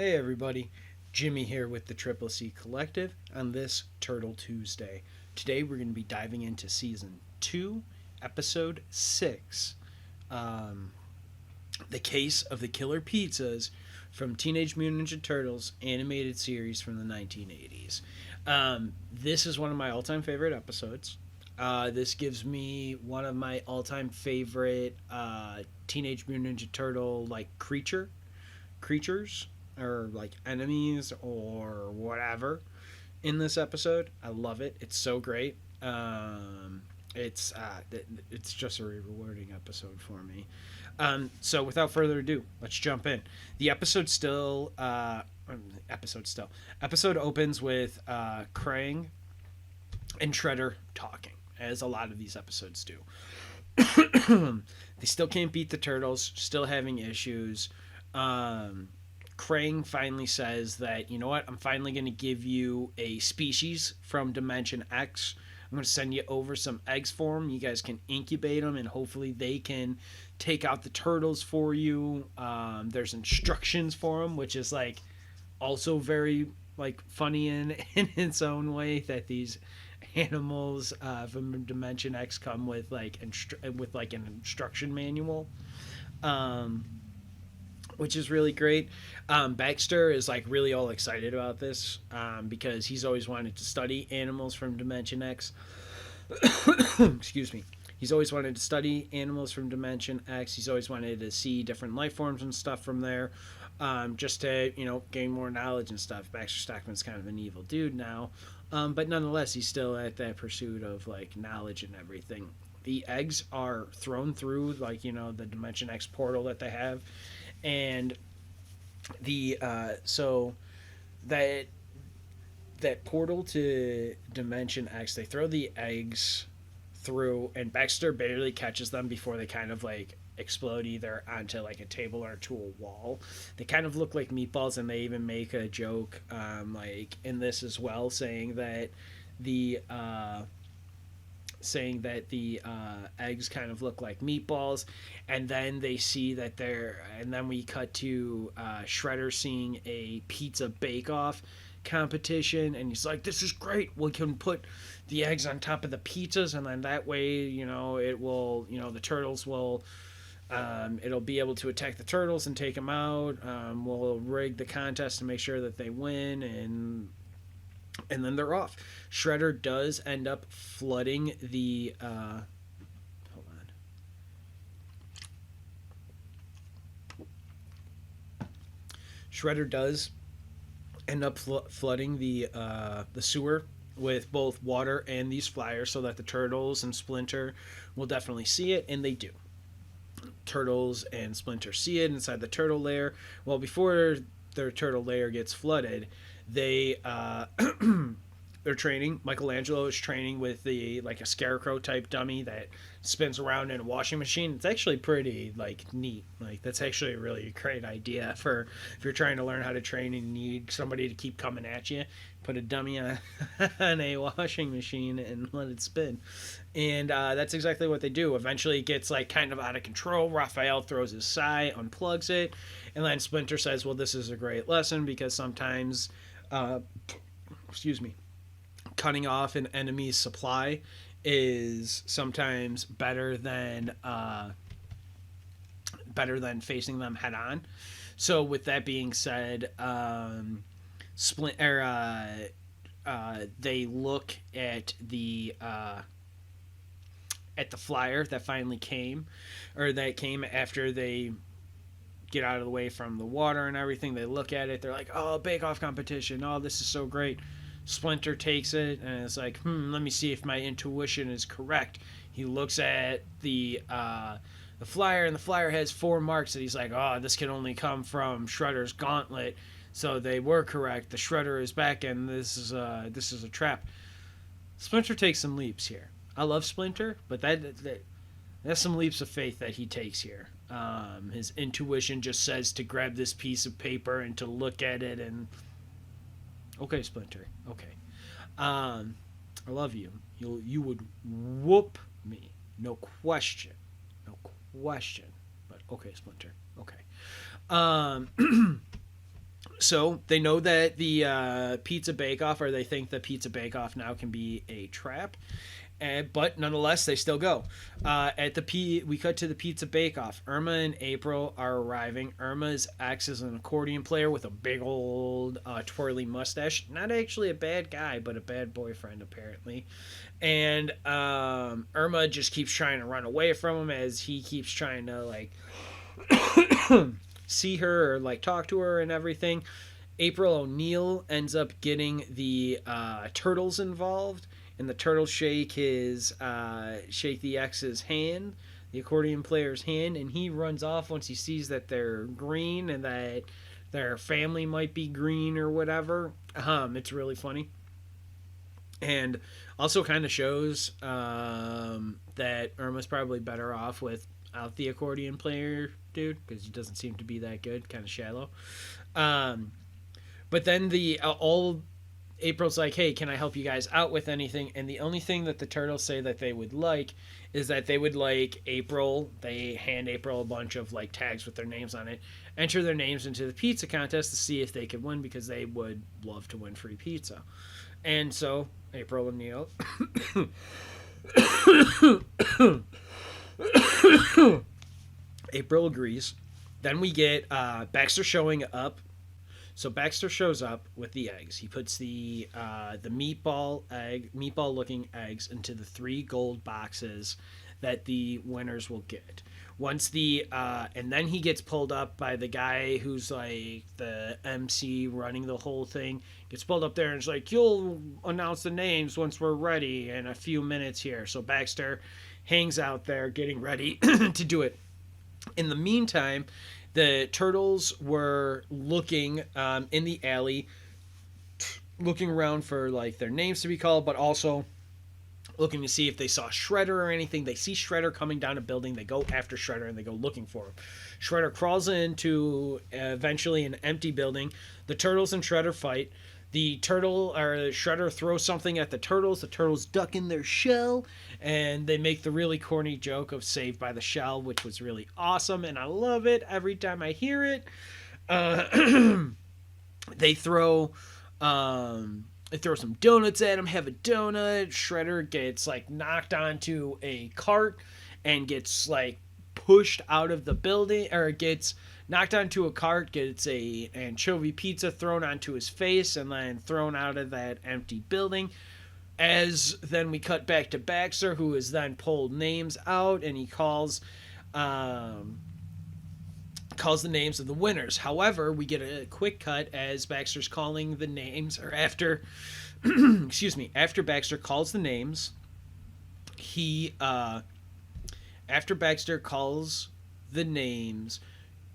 Hey everybody, Jimmy here with the Triple C Collective on this Turtle Tuesday. Today we're going to be diving into Season 2, Episode 6, um, The Case of the Killer Pizzas from Teenage Mutant Ninja Turtles animated series from the 1980s. This is one of my all-time favorite episodes. This gives me one of my all-time favorite Teenage Mutant Ninja Turtle creatures or like enemies or whatever in this episode. I love it. It's so great. It's it's just a rewarding episode for me. So without further ado, let's jump in. The episode opens with Krang and Shredder talking, as a lot of these episodes do. They still can't beat the turtles, still having issues. Krang finally says that, you know what, I'm finally going to give you a species from Dimension X. I'm going to send you over some eggs for them. You guys can incubate them, and hopefully they can take out the turtles for you. There's instructions for them, which is like also very like funny in its own way, that these animals from Dimension X come with like with like an instruction manual. Um, which is really great. Baxter is like really all excited about this because he's always wanted to study animals from Dimension X. Excuse me. He's always wanted to study animals from Dimension X. He's always wanted to see different life forms and stuff from there, just to gain more knowledge and stuff. Baxter Stockman's kind of an evil dude now, but nonetheless, he's still at that pursuit of like knowledge and everything. The eggs are thrown through like the Dimension X portal that they have, and the so that portal to Dimension X, they throw the eggs through, and Baxter barely catches them before they kind of like explode either onto like a table or to a wall. They kind of look like meatballs, and they even make a joke like in this as well, saying that the eggs kind of look like meatballs. And then they see that and then we cut to Shredder seeing a pizza bake-off competition, and he's like, this is great, we can put the eggs on top of the pizzas, and then that way it will, the turtles will it'll be able to attack the turtles and take them out. We'll rig the contest to make sure that they win, and then they're off. Shredder does end up flooding the hold on. Shredder does end up flooding the sewer with both water and these flyers, so that the turtles and Splinter will definitely see it, and they do. Turtles and Splinter see it inside the turtle lair. Well, before their turtle lair gets flooded, they they're training. Michelangelo is training with a scarecrow type dummy that spins around in a washing machine. It's actually pretty neat. That's actually a really great idea for if you're trying to learn how to train and need somebody to keep coming at you. Put a dummy on a washing machine and let it spin. And that's exactly what they do. Eventually it gets kind of out of control. Raphael throws his sai, unplugs it, and then Splinter says, well, this is a great lesson because sometimes cutting off an enemy's supply is sometimes better than facing them head on. So with that being said, they look at the flyer that finally came, or that came after they get out of the way from the water and everything. They look at it, they're like, oh, bake-off competition, oh, this is so great. Splinter takes it and it's like, let me see if my intuition is correct. He looks at the flyer, and the flyer has 4 marks that he's like, oh, this can only come from Shredder's gauntlet. So they were correct. The Shredder is back, and this is a trap. Splinter takes some leaps here. I love Splinter, but that's some leaps of faith that he takes here. His intuition just says to grab this piece of paper and to look at it, and okay, Splinter, okay. I love you. You would whoop me, no question, no question. But okay, Splinter, okay. So they know that the Pizza Bake Off, or they think the Pizza Bake Off now can be a trap. But nonetheless, they still go. We cut to the Pizza Bake Off. Irma and April are arriving. Irma's acts as an accordion player with a big old twirly mustache. Not actually a bad guy, but a bad boyfriend apparently. And Irma just keeps trying to run away from him as he keeps trying to like see her or like talk to her and everything. April O'Neil ends up getting the turtles involved, and the turtles shake the ex's hand, the accordion player's hand, and he runs off once he sees that they're green and that their family might be green or whatever. It's really funny, and also kind of shows that Irma's probably better off without the accordion player dude, because he doesn't seem to be that good, kind of shallow. But then April's like, hey, can I help you guys out with anything? And the only thing that the turtles say that they would like is that they would like April. They hand April a bunch of like tags with their names on it, enter their names into the pizza contest to see if they could win, because they would love to win free pizza. And so April and Neil April agrees. Then we get Baxter showing up. So Baxter shows up with the eggs. He puts the meatball looking eggs into the 3 gold boxes that the winners will get. And then he gets pulled up by the guy who's like the MC running the whole thing. Gets pulled up there and is like, you'll announce the names once we're ready in a few minutes here. So Baxter hangs out there getting ready to do it. In the meantime, the turtles were looking in the alley, looking around for like their names to be called, but also looking to see if they saw Shredder or anything. They see Shredder coming down a building. They go after Shredder and they go looking for him. Shredder crawls into eventually an empty building. The turtles and Shredder fight. The Shredder throws something at the turtles. The turtles duck in their shell, and they make the really corny joke of "saved by the shell," which was really awesome, and I love it every time I hear it. They throw some donuts at him. Have a donut. Shredder gets like knocked onto a cart and gets like pushed out of the building, or gets knocked onto a cart, gets a anchovy pizza thrown onto his face, and then thrown out of that empty building. As then we cut back to Baxter, who is then pulled names out, and he calls the names of the winners. However, we get a quick cut as Baxter's calling the names, or after after Baxter calls the names, after Baxter calls the names,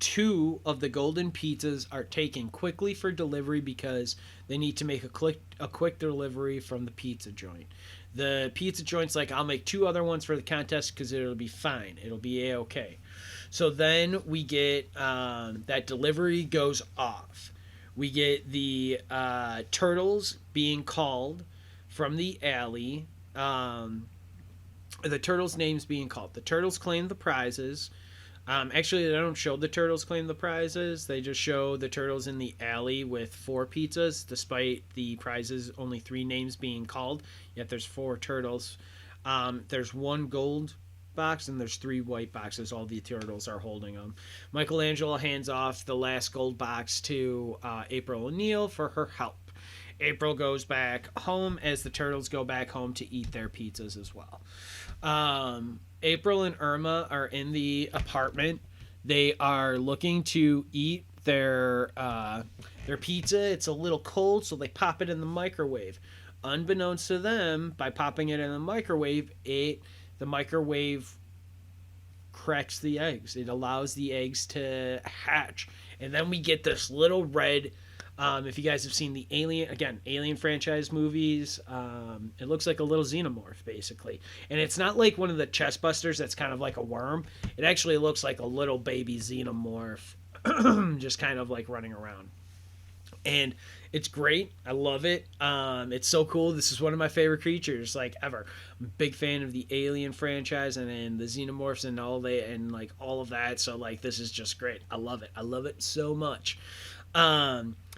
2 of the golden pizzas are taken quickly for delivery because they need to make a quick delivery from the pizza joint. The pizza joint's like, I'll make 2 other ones for the contest because it'll be fine. It'll be A-okay. So then we get that delivery goes off. We get the turtles being called from the alley. The turtles' names being called. The turtles claim the prizes. Actually, they don't show the turtles claim the prizes. They just show the turtles in the alley with 4 pizzas, despite the prizes only 3 names being called. Yet there's 4 turtles. There's 1 gold box and there's 3 white boxes. All the turtles are holding them. Michelangelo hands off the last gold box to April O'Neil for her help. April goes back home as the turtles go back home to eat their pizzas as well. April and Irma are in the apartment. They are looking to eat their pizza. It's a little cold, so they pop it in the microwave. Unbeknownst to them, by popping it in the microwave, the microwave cracks the eggs. It allows the eggs to hatch. And then we get this little red... if you guys have seen the Alien franchise movies, it looks like a little xenomorph, basically. And it's not like one of the chest busters that's kind of like a worm. It actually looks like a little baby xenomorph, just kind of like running around. And it's great. I love it. It's so cool. This is one of my favorite creatures, like, ever. I'm a big fan of the Alien franchise and the xenomorphs and all of that. So, like, this is just great. I love it. I love it so much.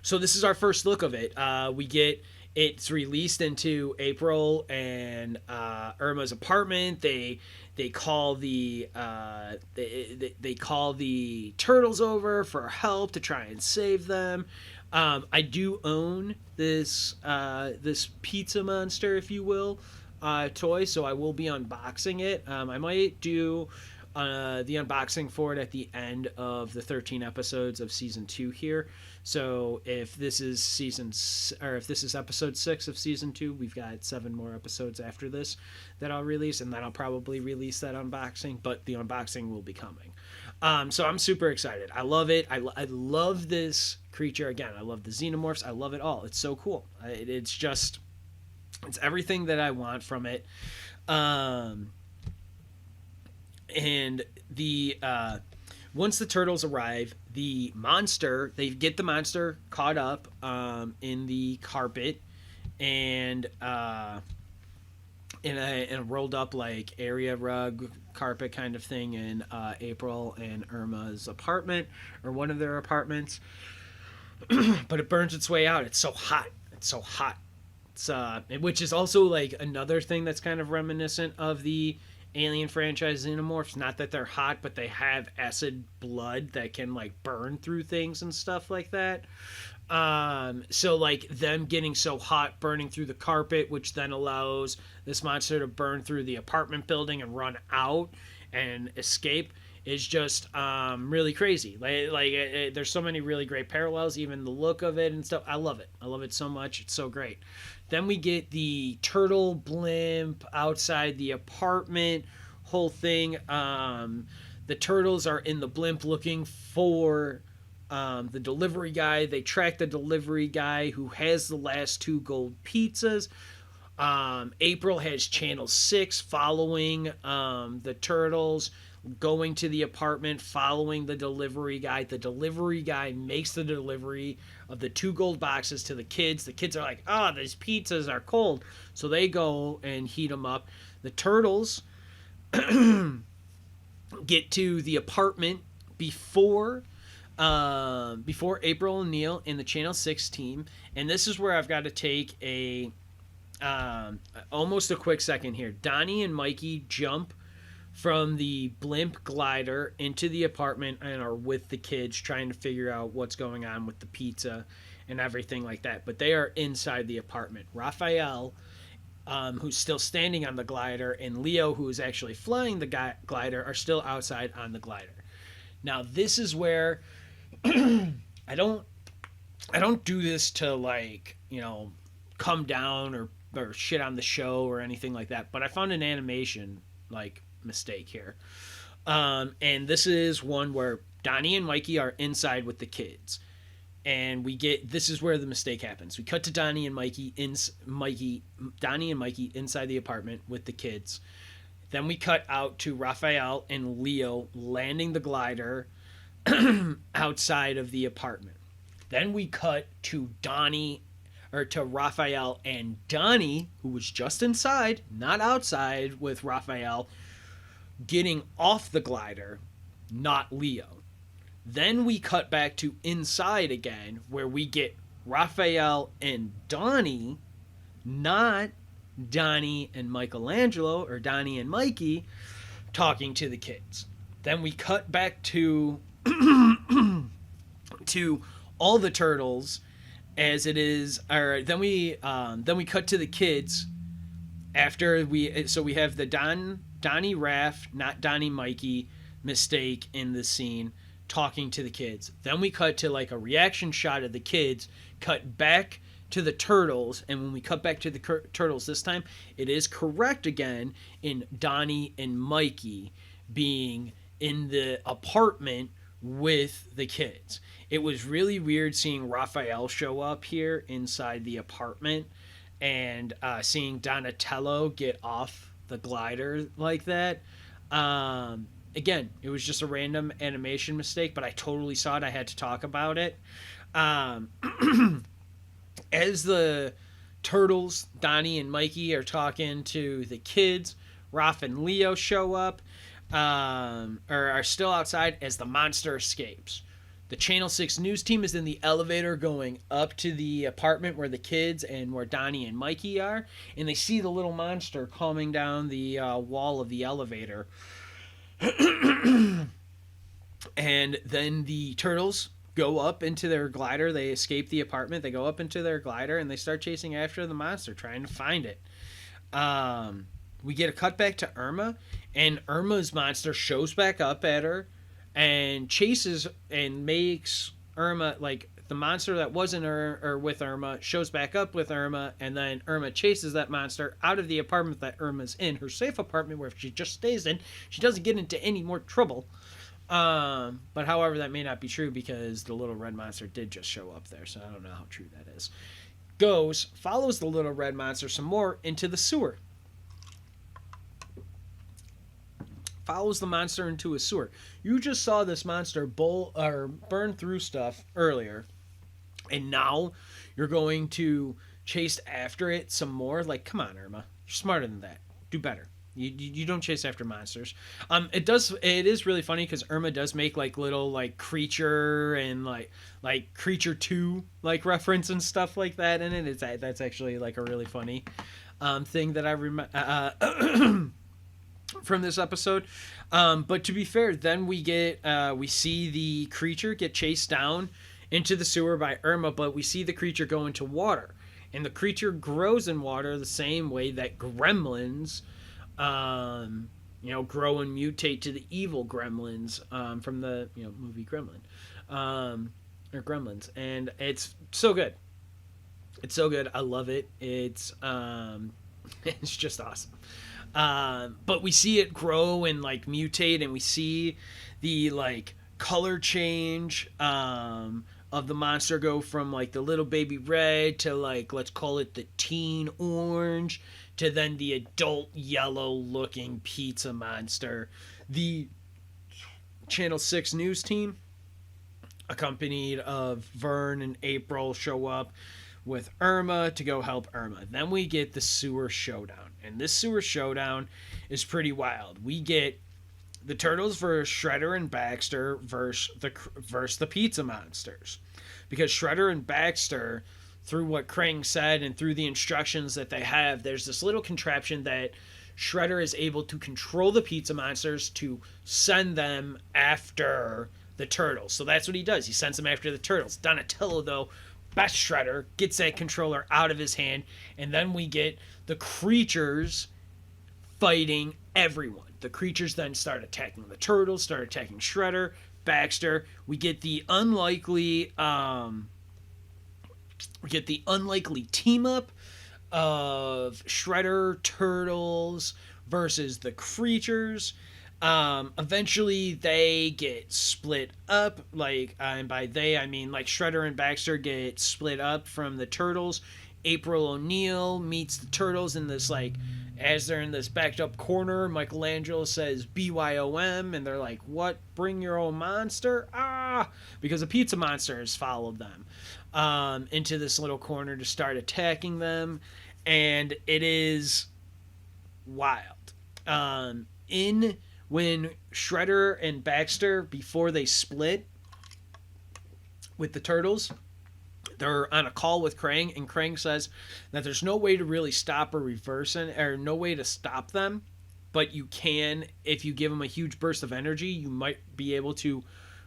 So this is our first look of it. We get it's released into April and Irma's apartment. They call they call the turtles over for help to try and save them. I do own this pizza monster, if you will, toy, so I will be unboxing it. I might do the unboxing for it at the end of the 13 episodes of season 2 here. So if this is if this is episode 6 of season 2, we've got 7 more episodes after this that I'll release, and then I'll probably release that unboxing, but the unboxing will be coming. So I'm super excited. I love it. I love this creature. Again, I love the xenomorphs. I love it all. It's so cool. It's everything that I want from it. And the once the turtles arrive, they get the monster caught up in the carpet and in a rolled up like area rug carpet kind of thing in April and Irma's apartment, or one of their apartments. But it burns its way out. It's so hot. It's which is also like another thing that's kind of reminiscent of the Alien franchise xenomorphs. Not that they're hot, but they have acid blood that can like burn through things and stuff like that. So like them getting so hot, burning through the carpet, which then allows this monster to burn through the apartment building and run out and escape, is just really crazy. There's so many really great parallels, even the look of it and stuff. I love it so much. It's so great. Then we get the turtle blimp outside the apartment whole thing. The turtles are in the blimp looking for the delivery guy. They track the delivery guy who has the last 2 gold pizzas. April has Channel 6 following the turtles, going to the apartment, following the delivery guy. The delivery guy makes the delivery of the 2 gold boxes to the kids. The kids are like, these pizzas are cold. So they go and heat them up. The turtles get to the apartment before April and Neil and the Channel 6 team. And this is where I've got to take almost a quick second here. Donnie and Mikey jump from the blimp glider into the apartment and are with the kids trying to figure out what's going on with the pizza and everything like that. But they are inside the apartment. Raphael, who's still standing on the glider, and Leo, who is actually flying the glider, are still outside on the glider. Now, this is where I don't do this to like, come down or shit on the show or anything like that, but I found an animation like mistake here. And this is one where Donnie and Mikey are inside with the kids. And this is where the mistake happens. We cut to Donnie and Mikey inside the apartment with the kids. Then we cut out to Raphael and Leo landing the glider outside of the apartment. Then we cut to Raphael and Donnie, who was just inside, not outside with Raphael, getting off the glider, not Leo. Then we cut back to inside again, where we get Raphael and Donnie, not Donnie and Michelangelo, or Donnie and Mikey, talking to the kids. Then we cut back to to all the turtles as it is. Or then we cut to the kids after we have the Donnie Raph, not Donnie Mikey, mistake in the scene, talking to the kids. Then we cut to like a reaction shot of the kids, cut back to the turtles, and when we cut back to the turtles this time, it is correct again in Donnie and Mikey being in the apartment with the kids. It was really weird seeing Raphael show up here inside the apartment and seeing Donatello get off the glider like that. Again, it was just a random animation mistake, but I totally saw it. I had to talk about it. As the turtles, Donnie and Mikey, are talking to the kids, Raph and Leo show up, or are still outside as the monster escapes. The Channel 6 news team is in the elevator going up to the apartment where the kids and where Donnie and Mikey are, and they see the little monster coming down the wall of the elevator. And then the turtles go up into their glider. They escape the apartment. They go up into their glider, and they start chasing after the monster, trying to find it. We get a cut back to Irma, and Irma's monster shows back up at her and chases and makes Irma, like, the monster that wasn't her or with Irma shows back up with Irma, and then Irma chases that monster out of the apartment that Irma's in, her safe apartment where if she just stays in, she doesn't get into any more trouble. But however, that may not be true because the little red monster did just show up there, so I don't know how true that is. Follows the little red monster some more into the sewer. Follows the monster into a sewer. You just saw this monster burn through stuff earlier, and now you're going to chase after it some more? Like, come on, Irma. You're smarter than that. Do better. You don't chase after monsters. It is really funny because Irma does make like little like creature and like creature 2 like reference and stuff like that in it. That's actually like a really funny thing that I remember from this episode. But to be fair, then we see the creature get chased down into the sewer by Irma, but we see the creature go into water, and the creature grows in water the same way that gremlins grow and mutate to the evil gremlins from the movie Gremlin, or Gremlins, and it's so good. It's so good. I love it. It's it's just awesome. But we see it grow and like mutate, and we see the like color change of the monster go from like the little baby red to like, let's call it the teen orange, to then the adult yellow looking pizza monster. The Channel 6 news team, accompanied of Vern and April, show up with Irma to go help Irma. Then we get the sewer showdown, and this sewer showdown is pretty wild. We get the Turtles versus Shredder and Baxter versus the Pizza Monsters, because Shredder and Baxter, through what Krang said and through the instructions that they have, there's this little contraption that Shredder is able to control the Pizza Monsters to send them after the Turtles. So that's what he does. He sends them after the Turtles. Donatello, though, best Shredder, gets that controller out of his hand, and then we get the creatures fighting everyone. The creatures then start attacking the Turtles, start attacking Shredder, Baxter. We get the unlikely team up of Shredder, Turtles versus the creatures. Eventually they get split up, and by they I mean like Shredder and Baxter get split up from the Turtles. April O'Neil meets the Turtles in this, like, as they're in this backed up corner, Michelangelo says BYOM, and they're like, what? Bring your own monster? Ah! Because a pizza monster has followed them into this little corner to start attacking them, and it is wild. When Shredder and Baxter, before they split with the Turtles, they're on a call with Krang, and Krang says that there's no way to really stop or reverse it, or no way to stop them, but you can, if you give them a huge burst of energy, you might be able to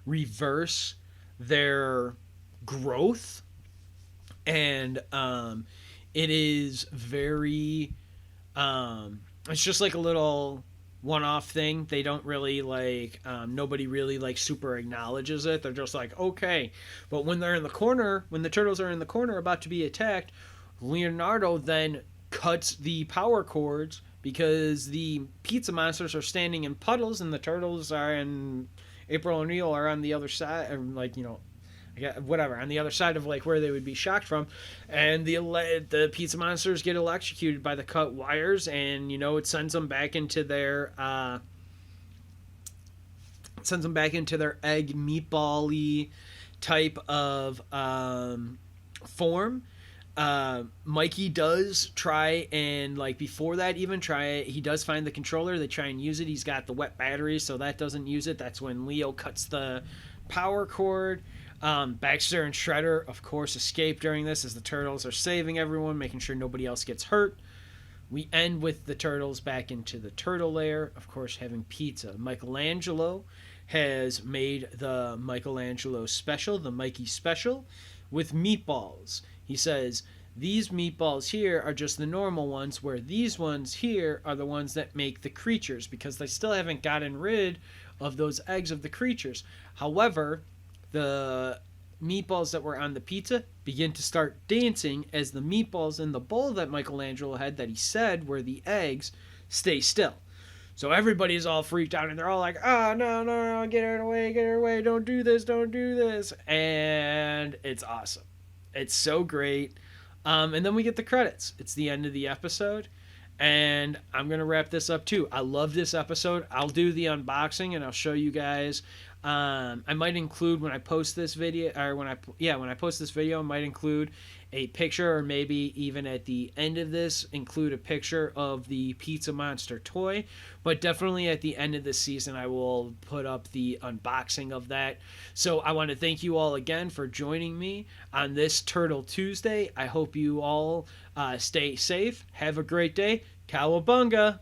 reverse their growth. And it is very, it's just like a little one-off thing. They don't really nobody really super acknowledges it. They're just like, okay. But when they're in the corner, when the Turtles are in the corner about to be attacked, Leonardo then cuts the power cords because the pizza monsters are standing in puddles, and the Turtles and April O'Neil are on the other side, or on the other side of where they would be shocked from, and the pizza monsters get electrocuted by the cut wires, and it sends them back into their egg meatball-y type of form. Mikey does try, and before that even he does find the controller. They try and use it. He's got the wet battery, so that doesn't use it. That's when Leo cuts the power cord. Baxter and Shredder, of course, escape during this as the turtles are saving everyone, making sure nobody else gets hurt. We end with the turtles back into the turtle lair, of course, having pizza. Michelangelo has made the Michelangelo special, the Mikey special, with meatballs. He says, these meatballs here are just the normal ones, where these ones here are the ones that make the creatures, because they still haven't gotten rid of those eggs of the creatures. However, the meatballs that were on the pizza begin to start dancing as the meatballs in the bowl that Michelangelo had, that he said were the eggs, stay still. So everybody's all freaked out and they're all like, oh, no, no, no, get her away, don't do this, don't do this. And it's awesome. It's so great. And then we get the credits. It's the end of the episode. And I'm going to wrap this up too. I love this episode. I'll do the unboxing and I'll show you guys. I might include when I post this video, or when I post this video, I might include a picture, or maybe even at the end of this, include a picture of the Pizza Monster toy. But definitely at the end of this season, I will put up the unboxing of that. So I want to thank you all again for joining me on this Turtle Tuesday. I hope you all stay safe. Have a great day. Cowabunga!